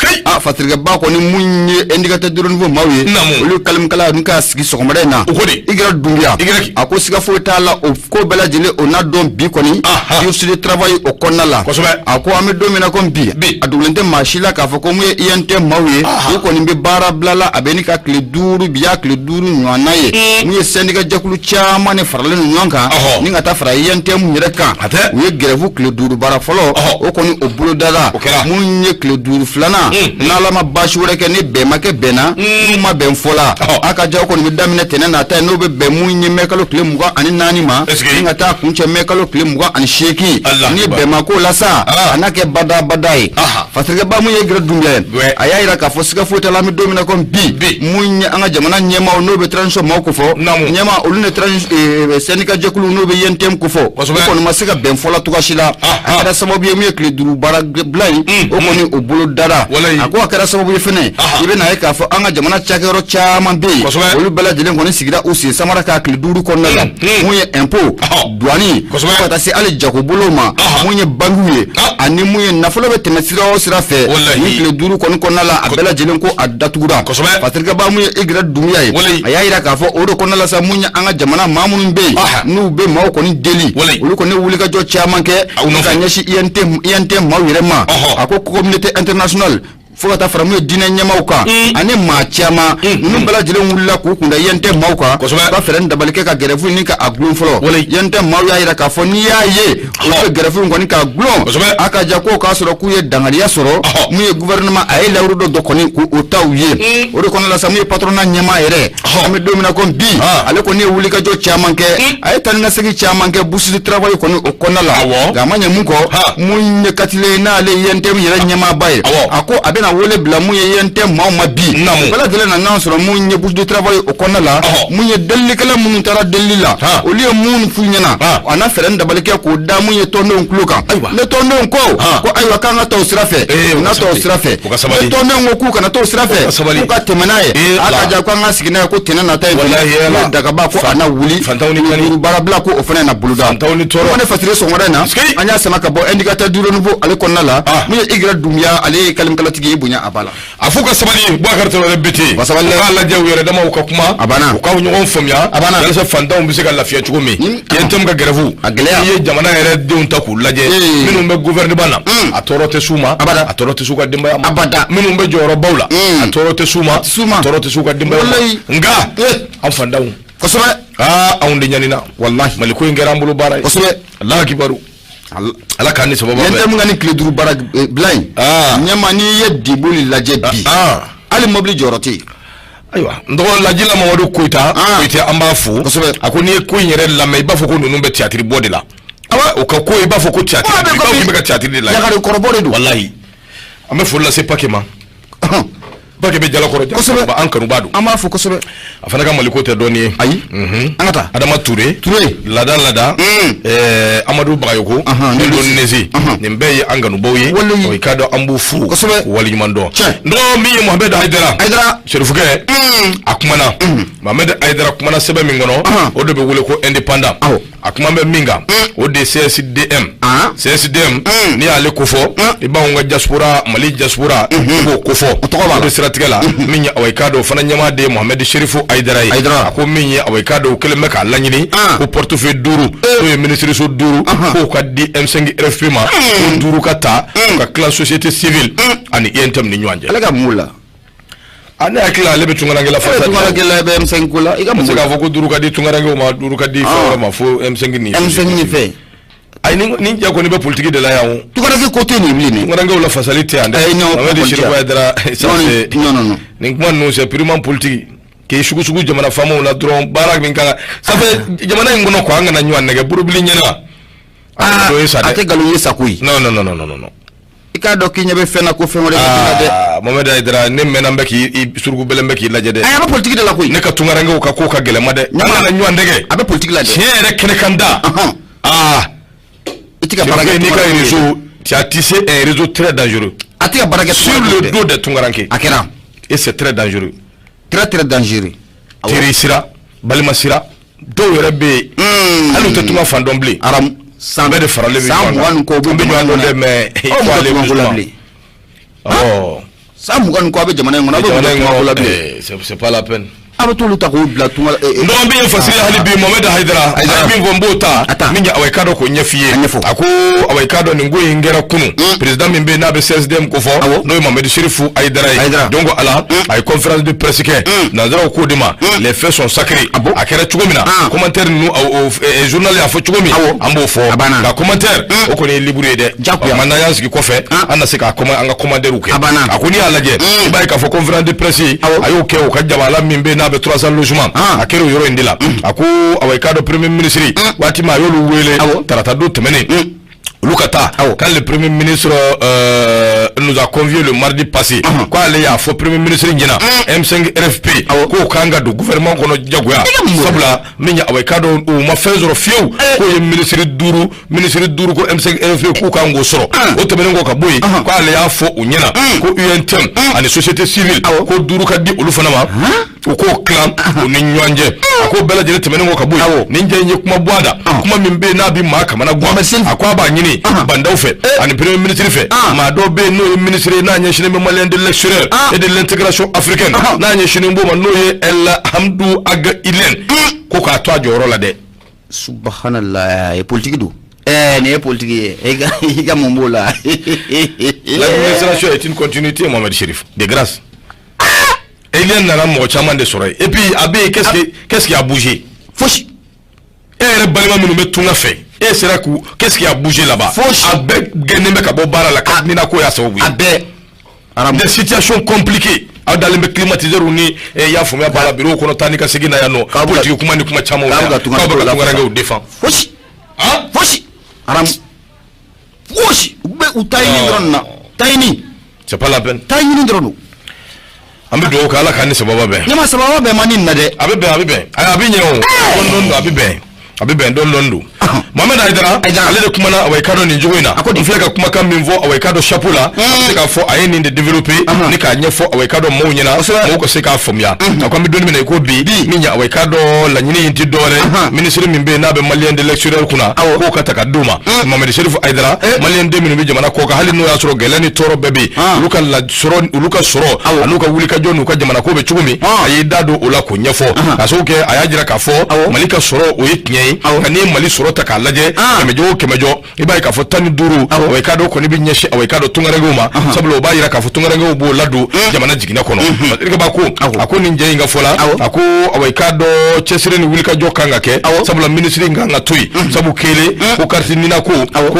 fatriga ba ko ni munye ndi gata duro nouveau mawe lu kalim kala nka sigi sokomare na igra dumbia ako siga fota la ko bela jele ona don bi koni yusu de travail o konna la ako ame domina kon bi adulente machila ka foko mu yente mawe ko ni be bara blala abeni ka kle duru biya kle duru nyanaye mu syndicat jakulu chama ne farale nyanka ni ngata fara yente mu nyereka we grevu kle duru bara folo o koni obulo dada mu nye kle duru flana na la ma bashure ke ni be make bena ma ben fola aka jaw ko ni damine tenena ta no be mu nye mekalo kle muga ani nani ma ngata kunche mekalo kle muga ani sheki ni be mako lasa anake badai fatriga ba mu ye gra dumbe ayayira ka fosika fota la mi domina kon bi mu anga jamana nyema no be transo mako fo nyema olune trans syndicat jakulu no be yentem ko fo ko no masika ben fola tukashila akada sababu ye mu kle duru bara blai o ko ni obulo dara ako akada sababu ye fene ibe na ka fo anga jamana chakero chama be olu bela jelen ko ni sigira usi samara ka kle duru ko na muye impôt douani ko ta si ale jakobulo ma muye banguye ani muye nafolo be temesira o sira fe ni kle duru ko na la abela jelen ko adatugura patrika ba muye igra dumiya ayayira ka fo o do ko na la sa muye anga jamana mamun be nu be maw ko ni deli olu ko ne wuli ka jo chairman ke ka nyashi INT mawire ma ako communauté internationale fogata faramu dina nyamauka ane ma chama nunu bala jele wulila ku kunda yente mauka ba feren dabalike ka gerefu ni ka aglon folo yente mau ya ira ka foni ya ye o gerefu ngoni ka aglon aka jako ka soro ku ye dangariya soro mu ye gouvernement ay lawru do dokoni ku o tawye o de kono la samu patronat nyama ere ame domina kon bi ale ko ni wulika jo chama ke ay tan na segi chama ke busi de travail ko o konna la ga manya mun ko mun ne katile na ale yente mu yere nyama baye ako abe na wole bla mu ye yente ma bi bala dele na nan soro mu nye bouche de travail o konna la mu ye delli kala mu tara delli la o liye mu fu nyana ana feren da balike ko da mu ye tondo nkluka le tondo ko aywa kanga to sirafe na to sirafe le tondo ngoku kana to sirafe ko ka temenaye aka ja ko nga sigina ko tenana tay wallahi daga ba ko ana wuli fantawni barabla ko o fana na buluda fantawni toro on fatire so ngorana anya sama ka bo indicateur du renouveau ale konna la mu ye igra dumya ale kalim kala tigi bunya abala afuka sabali Boubacar Traoré biti ala jaw yere dama ko kuma ko ñogon famya yalla sa fantaw bi se ka lafiya cugo mi yentem ka grevu ye jamana yere deun taku laje minum be gouvernement bana atorote suma atorote suka dimba abada minum be joro bawla atorote suma atorote suka dimba nga am fandaw ko soba awunde nyanina wallahi maliko ngerambulu bara ko soba allah kibaru ala kan ni sababa yente mu ngani kle duru barak blind nyama ni yeddi buli laje bi ali mobli joroti aywa ndo laji la mawadu kuita amba fu akoni ko nyere la me ba foko nunu be théâtre bode la o ka ko ba foko théâtre ba ka théâtre la ya ga ko bode do wallahi ame fu la c'est pas que ma bake be jala koro ba ankanu badu ama fu ko sobe afana ka maliko te doni ayi angata adama touré lada amadou bagayoko ne don nezi nimbe anganu boye o ikado ambu fu ko sobe wali mando ndo mi mohamed aidara sherifuke akumana mohamed aidara kumana sebe mingono o de be wole ko indépendant akuma be minga o de CSDM ni ale kofo iba nga diaspora mali diaspora ko kofo o tigala minya awikado fana nyama de Mohamed Sherifu Aidara ko minya awikado kelme ka lanyini ko portefeuille duru ko ministre so duru ko ka di M5 RFP ma ko duru kata ka classe société civile ani yentem ni nyanje alaga mula ana akila lebe tungana ngela fata tungana ngela lebe M5 kula iga ko duru ka di tungana ngela ma duru ka di fora ma fo M5 ni fe ay ni jako ni be politique de la yawo tu ko def côté ni blini ngara ngawla facilité ande Mohamed Sherifu Aidara non ni ko non c'est purement politique ke shugu jamana famo la dron barak min kala ça fait jamana ngono ko ngana nywan nege buru bili nyena ate galu yesa kuyi non ika do ki nyebe fena ko fenore de Mohamed Aidara ne menambe ki surgu belembe ki laje de ay ba politique de la kuyi ne ka tungara ngaw ka ko ka gele made nyama na nywan dege abe politique la de chere kene kanda Sur un réseau très dangereux. Sur le dos de Tungaranke. Et c'est très dangereux. Très dangereux. Tirisira, Balimasira, do rebe. Allo te tunga fandomble. Aram sambe de farale. Samwan ko be nyando mais oh. Samwan ko be jamana ngona be c'est pas la peine. Abotulu takubla tunga ndo ambiye fasili hali bi Mohamed Aidara bi ngombota minya awekado ko nyefie ako awekado ni ngoyi ngera kunu president mimbe na be CSDM ko fo no Mohamed Sherifu Aidara donc ala ay conférence de presse ke na zara ko dima les faits sont sacrés akere chugomina commentaire nu journal ya fo chugomi ambo fo la commentaire o ko ni libre de manna yanski ko fe ana se ka anga commander uke akoni alaje bay ka fo conférence de presse ayo ke o ka jabala mimbe na be 300 logements akero yoro indila ako awekado premier ministre wati ma yolu wele tarata do temene Lukata, quand le premier ministre nous a convié le mardi passé, quoi il y a faux premier ministre Ngena, M5 RFP, ko kanga do gouvernement kono jagoya, sabla minya awekado ou ma fezoro fiu, ko ministre duru ko M5 RFP ko kango soro, o temene ngo kaboy, quoi il y a faux Ngena, ko UNTM, ani société civile, ko duru ka di olufanama, ko clan, ko ninywanje, ko bela jere temene ngo kaboy, ninje nye kuma bwada, kuma mimbe na bi maka mana gwa, akwa ba nyini bandau fait ani premier ministre fait ma do be no ministre na nya shine malien de l'extérieur et de l'intégration africaine na nya shine mbo ma no ye el hamdou aga ilen ko ka to ajoro la de subhanallah et politique do ne politique e ga mombola l'administration est une continuité Mohamed Sherifu de grâce il y en a mo chama de soreil et puis abe qu'est-ce qui a bougé Foshi et balima minu metunga fait. Et c'est là qu'est-ce qui a bougé là-bas? Avec des situations compliquées. Dans les climatiseurs, on est il y a fumé par la bureau qu'on a niqué segina yano. Politique comment ni comment chamo. Kabaka défend. Foshi. Ah Foshi. Aram. Foshi. Ube utaini gronna. Taini. c'est pas la peine ta yini dorono ambe do ka ala kan sababa be nyama sababa be mani na de abe abi nyewo abi ben don londo Mohamed Aidara ale de kuma na awai kado ni joina ifleka kuma kan minvo awai kado chapula se ka fo ayeni de developer ni ka nyefo awai kado mo nyina mo ko se ka fomya akwami doni me na ko bi minya awai kado la nyini yinti dole ministre mimbe na be malien de lecturer kuna ko ka takaduma Mohamed Sherif Aidara malien de minu bi jamana ko ka hali no ya soro gelani toro bebe luka soro aluka wulika jonu ka jamana ko be chugumi ayi dado ola ko nyefo asoke ayajira ka fo malika soro o yitnyei kani mali soro ta ka laje kemejo ibai ka fo tani duru awai kado ko ni bi nyeshi awai kado tungarenguma sablo bayira ka fo tungarengu bo ladu jamana jigina kono irga ba ko akoni nje inga fola ako awai kado chesire ni wulika jokanga ke sablo ministry nganga tui sabu kele ko karti nina ko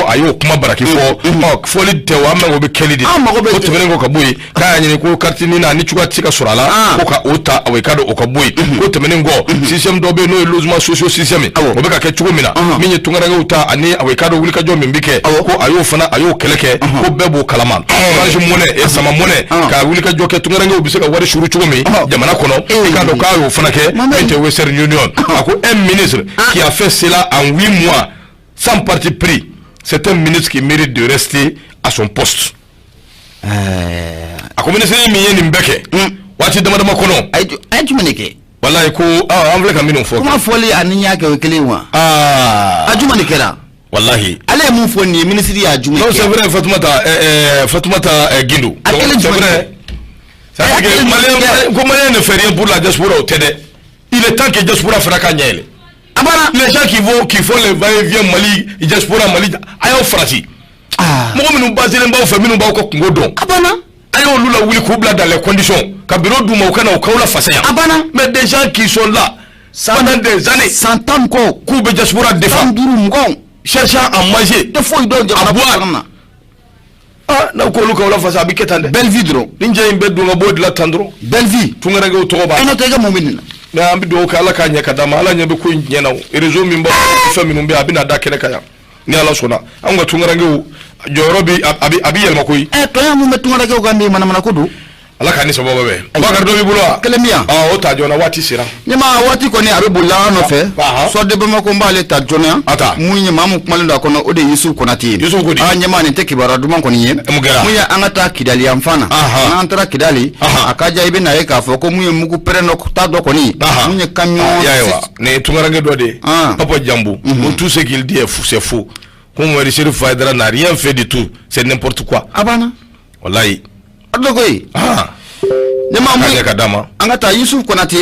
ayo kuma baraki fo foli tewa ma go be kelidi ko tebengo ka boy ka nyini ko karti nina ni chuka tika surala ko ka ota awai kado o ka boy ko tebengo system do be no losement social system o be ka ke chugumina minye tungarengu uta ani awai kado wulika jo mimbike ko ayo fana ayo keleke ko bebo kalaman range mone e sama mone ka wulika jo ke tungarengu biseka wari shuru chugumi jamana kono kado ka ayo fana ke inte Western Union ako un ministre qui a fait cela en 8 mois sans parti pris c'est un ministre qui mérite de rester à son poste ako ministre mi yeni mbeke wati dama kono ay tumeneke wallahi ko amvle kamino fo kuma foli aninya ke kelewa ajumaneke la wallahi ale mun fo ni ministre ya ajumaneke non c'est vrai Fatoumata Guindou c'est vrai ça fait que Malien ne fait rien pour la diaspora au TD. Il est temps que la diaspora fasse Kanyele. Les gens qui font le va-et-vient Mali, la diaspora Mali, ayo frati. Moi, nous basons les gens, nous basons les gens. Ayo lula wuli kubla dans les conditions. Kabiro Douma ou Kana ou Kaola Fasaya. Mais des gens qui sont là pendant des années, s'entendent quoi? Koube diaspora défend. Cherchant à manger, des fois ils doivent à boire. Na ko luka wala fasa bi ketande belle vie dro ninja imbe do ngabo de la tandro belle vie tungara go to ba eno tega momina na ambi do kala ka nya kada mala nya be ko nyena rezo mi mbo fami numbe abina da kene kaya ni ala sona anga tungara go jorobi abi yel makoy to ya mu metungara go gambi mana kudu ala kani so bobe bakar do bi bulwa kelemia o ta jona wati sira nyama wati ko ni abe bulla no fe so de be mako mbale ta jona munye mamu kumale ndo kono ode Yusuf Konati nyama ni teki bara duma ko ni yen munya angata kidali ya mfana antara kidali akaja ibe na yeka fo ko munye muku pereno ta do ko ni munye kamyo ne tungarange do de papa jambu tout ce qu'il dit c'est faux comme le Sherif Aidara n'a rien fait du tout c'est n'importe quoi wallahi adogoy nyama mu kadama angata Yusuf Konati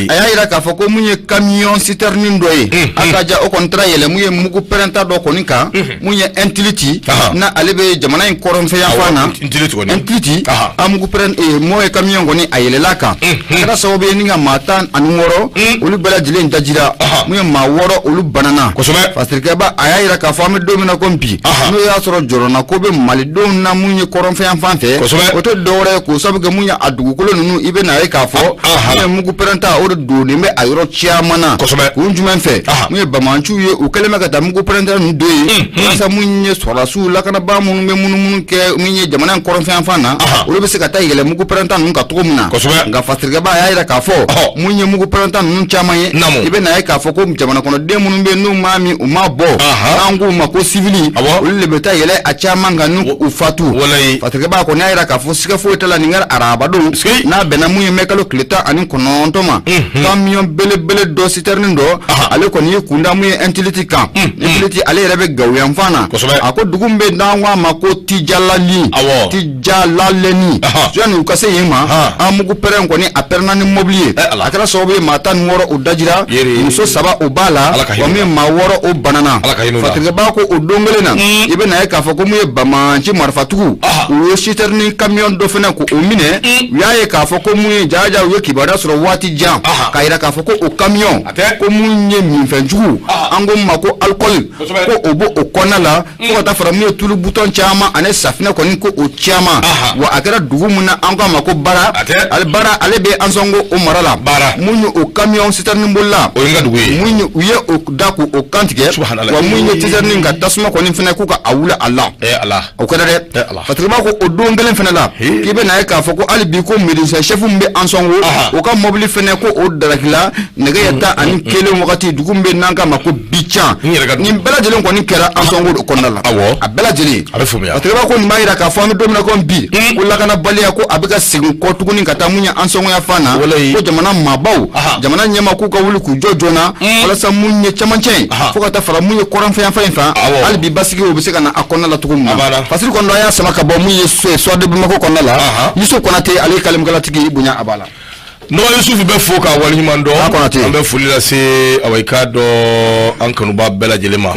ayira ka fako munye camion citerne ndoye akaja o kontra yele muye mugu perenta do konika munye intility na alebe jamana in koron fe yafana intility amugu peren moye camion goni ayele laka kada sawobe ninga matan anworo ulu bela jile ndajira muye maworo ulu banana fasirke ba ayira ka fami domina kompi no ya soro jorona ko be malido na munye koron fe yanfanfe oto dore ko sabuga munye adugu ko nunu ibe na ka fo mugu perenta o do ni me ayro chiamana kunjumen fe mu bamanchu ye o kelema ka mugu perenta nu do yi sa munye sora su la kana ba munu me munu ke munye jamana koron fe afana o be se ka tayele mugu perenta nu ka to muna nga fasirga ba ya ira ka fo munye mugu perenta nu chamaye ibe na ka fo ko jamana kono de munu be nu mami o mabo angu mako civili o le beta yele a chamanga nu ufatu fasirga ba ko na ira ka fo sika fo tala ningar araba do na bena muye mekalo kleta ani kono ntoma camion bele do citerne do ale ko ni kunda muye intility kan intility ale rebe gawe mfana ako dugumbe ndangwa mako tijalali tijalaleni jani ukase yema amugu peren ko ni aperna ni mobilier akara sobe mata nworo udajira muso saba obala wa mi maworo o banana fatiga ba ko odongele na ibe na ka fa ko muye bamanchi marfatuku o citerne camion do fena ko o mine yaye ka fa ko muye jaja ye kibaruya sɔrɔ waati jan k'a yira k'a fɔ ko o camion ko mun ye minfɛnjugu an ko ma ko alcool ko o b'o o kɔnɔna la fo ka taa fara mun ye tulu butɔn caman ani safinɛ kɔni ko o caman wa a kɛra dugu mun na an ko a ma ko bara ale bɛ an sɔn ko o mara la mun ye o camion citerne bolila mun ye u ye o da ko o kantigɛ wa mun ye citerne ka tasuma kɔni fɛnɛ k'u ka a wuli a la o kɛra dɛ patriba ko o don kelen fɛnɛ la k'i bɛ na ye k'a fɔ ko hali bi ko médecin chef min bɛ an sɔn ko o ka mobili fɛnɛ ko o darakila nɛgɛ ɲɛ 11 wagati dugu min bɛ n'an k'a ma ko bican nin bɛɛ lajɛlen kɔni kɛra an sɔn ko kɔnɔna la a bɛɛ lajɛlen patriba ko nin b'a yira k'a fɔ an bɛ don min na ko bi ko lakanabaliya ko a bɛ ka segin kɔ tuguni ka taa mun ye an sɔngɔya fan na ko jamana maabaw jamana ɲɛma k'u ka wuli k'u jɔ joona walasa mun ye camancɛ fo ka taa fara mun ye kɔrɔnfɛn in fan hali bi basigi o bɛ se ka na a kɔnɔna la cogo min na fasiri kɔnɔ y'a sama ka bɔ mun ye soit de Bamakɔ kɔnɔna la Yusu Konate ale kalimkalatigi bonya a b'a la no Yusufu bɛ fo ka waliɲuman dɔn an bɛ foli lase awai ka dɔ an kanuba bɛɛ lajɛlen ma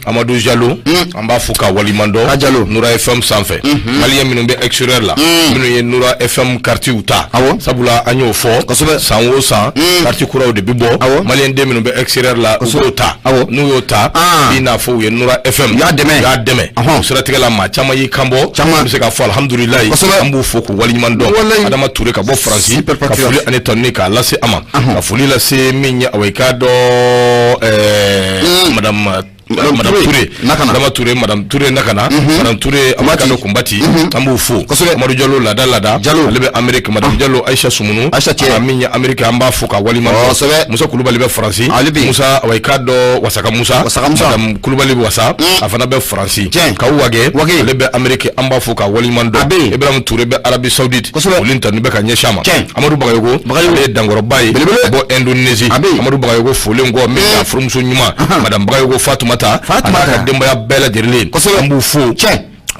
Amadou Jalo an b'a fo ka waliɲuman dɔn Nura FM sanfɛ maliyɛn minnu bɛ extérieur la minnu ye Nura FM quartier ta sabula an y'o fɔ san o san quartier kuraw de bɛ bɔ maliyɛn den minnu bɛ extérieur la u b'o ta n'u y'o ta i n'a fɔ u ye Nura FM y'a dɛmɛ o siratigɛ la maa caman y'i kan bɔ an bɛ se k'a fɔ alhamdulilayi an b'u fo k'u waliɲuman dɔn Adama Ture ka bɔ Faransi ka foli ani tɔnni k'a lase a ma ka foli lase min ye awai ka dɔ madame Ture Adama Ture madame Ture nakana madame Ture amakano kumbati an b'u fo Amadu Jalo lada ale bɛ Amérique madame Jalo Aisha Sumunu min ye Amérique an b'a fo ka waliɲuman dɔn Musa Kulubali bɛ Faransi Musa awai ka dɔ Wasaka Musa madame Kulubali wasa a fana bɛ Faransi Kawu Wage ale bɛ Amérique an b'a fo ka waliɲuman dɔn Ibrahim Ture bɛ Arabie Saoudite olu tani bɛ ka ɲɛsin a ma Amadu Bagayogo ale ye dankɔrɔba ye ka bɔ Indonésie Amadu Bagayogo folen kɔ min y'a furumuso ɲuman madame Bagayogo Fatumata a n'a ka denbaya bɛɛ lajɛlen an b'u fo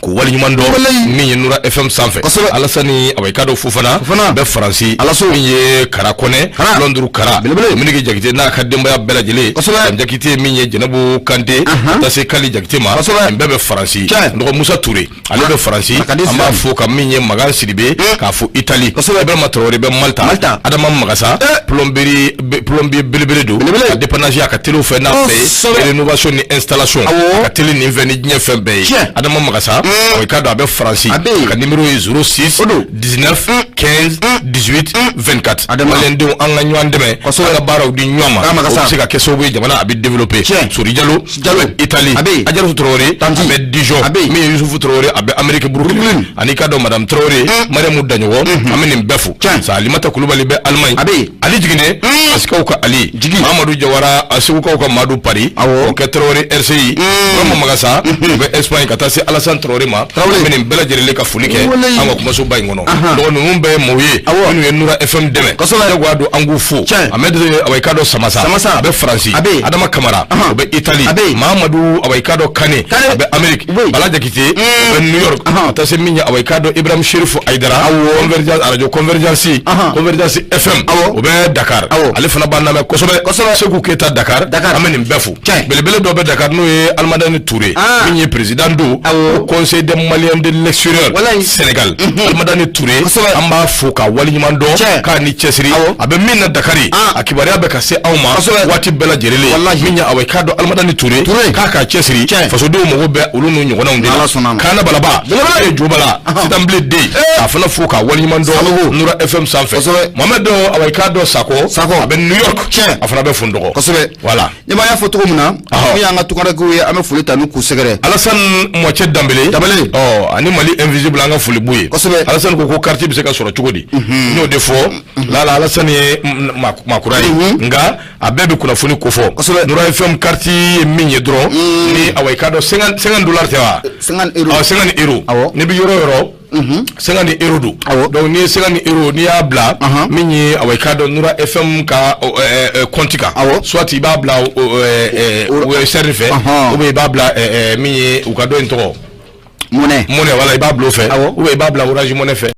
ko waliɲuman dɔn min ye Nura FM sanfɛ Alasani awai ka dɔ Fofana bɛ Faransi min ye Kara Kɔnɛ Lɔnduru Kara Miniki Jakite n'a ka denbaya bɛɛ lajɛlen Jakite min ye Jɛnɛbu Kante ta se Kali Jakite ma nin bɛɛ bɛ Faransi nɔgɔ Musa Ture ale bɛ Faransi an b'a fo ka min ye Magan Sidibe k'a fɔ Itali Ibrahima Traoré bɛ Malta Adama Magasa plombier belebele don a dépannage a ka teliw fɛ n'a bɛɛ ye rénovation ni installation a ka teli nin fɛ ni diɲɛ fɛn bɛɛ ye Adama Magasa awai ka dɔ a bɛ Faransi ka numéro ye 06 19 15 18 24 maliyɛndenw an ka ɲɔgɔn dɛmɛ an ka baaraw di ɲɔgɔn ma o bɛ se ka kɛ sababu ye jamana a bɛ développer Sori Jalo Italie Ajaratu Traoré a bɛ Dijon min ye Yusufu Traoré a bɛ Amérique Brooklyn ani ka dɔ madame Traoré Mariamu Daɲɔgɔn an bɛ nin bɛɛ fo Salimata Kulubali bɛ Allemagne Ali Jigine Asikaw ka Ali Mamadou Jawara Asikukaw ka Madu Paris o kɛ Traoré RCI Rama Magasa o bɛ Espagne ka taa se Alassane Traoré ma bɛ nin bɛɛ lajɛlen ka foli kɛ an ka kumaso ba in kɔnɔ donc ninnu bɛɛ ye maaw ye minnu ye Nura FM dɛmɛ jagoya don an k'u fo Ahmed awai ka dɔ Samasa a bɛ Faransi Adama Kamara o bɛ Italie Mahamadu awai ka dɔ Kane a bɛ Amérique Bala Jakite o bɛ New York ka taa se min ye awai ka dɔ Ibrahim Sherifu Aidara radio Convergence FM o bɛ Dakar ale fana b'an lamɛn kosɛbɛ Seku Keita Dakar an bɛ nin bɛɛ fo belebele dɔ bɛ Dakar n'o ye Almadani Touré min ye président do Conseil des Maliens de l'extérieur Sénégal Almadani Touré an b'a fo ka waliɲuman dɔn k'a ni cɛsiri a bɛ min na Dakari a kibaruya bɛ ka se anw ma waati bɛɛ lajɛlen min ye awai ka dɔ Almadani Touré k'a ka cɛsiri fasodenw mago bɛ olu n'u ɲɔgɔnnaw de la Kana Balaba e Jobala Sitanbile Den a fana fo ka waliɲuman dɔn Nura FM sanfɛ Mohamed awai ka dɔ Sako a bɛ New York a fana bɛ Fundɔgɔ voilà ne b'a y'a fɔ cogo min na min y'an ka tukarakiw ye an bɛ foli ta n'u k'u sɛgɛrɛ Alassane Moitié Dambele ani Mali Invisible an ka foli b'u ye Alassane ko quartier bɛ se ka sɔrɔ cogo di n y'o de fɔ lala Alassane ye makura ye nka a bɛɛ bɛ kunnafoni kofɔ Nura FM quartier ye min ye dɔrɔn ni awai ka dɔ $50 tɛ wa 50 euros ne bɛ yɔrɔ yɔrɔ 50 euros do donc ni 50 euros ni y'a bila min ye awai ka dɔ Nura FM ka compte kan soit i b'a bila website fɛ ou bien i b'a bila min ye u ka dɔ in tɔgɔ monnaie wala i b'a bila o fɛ ou bien i b'a bila Orange Money fɛ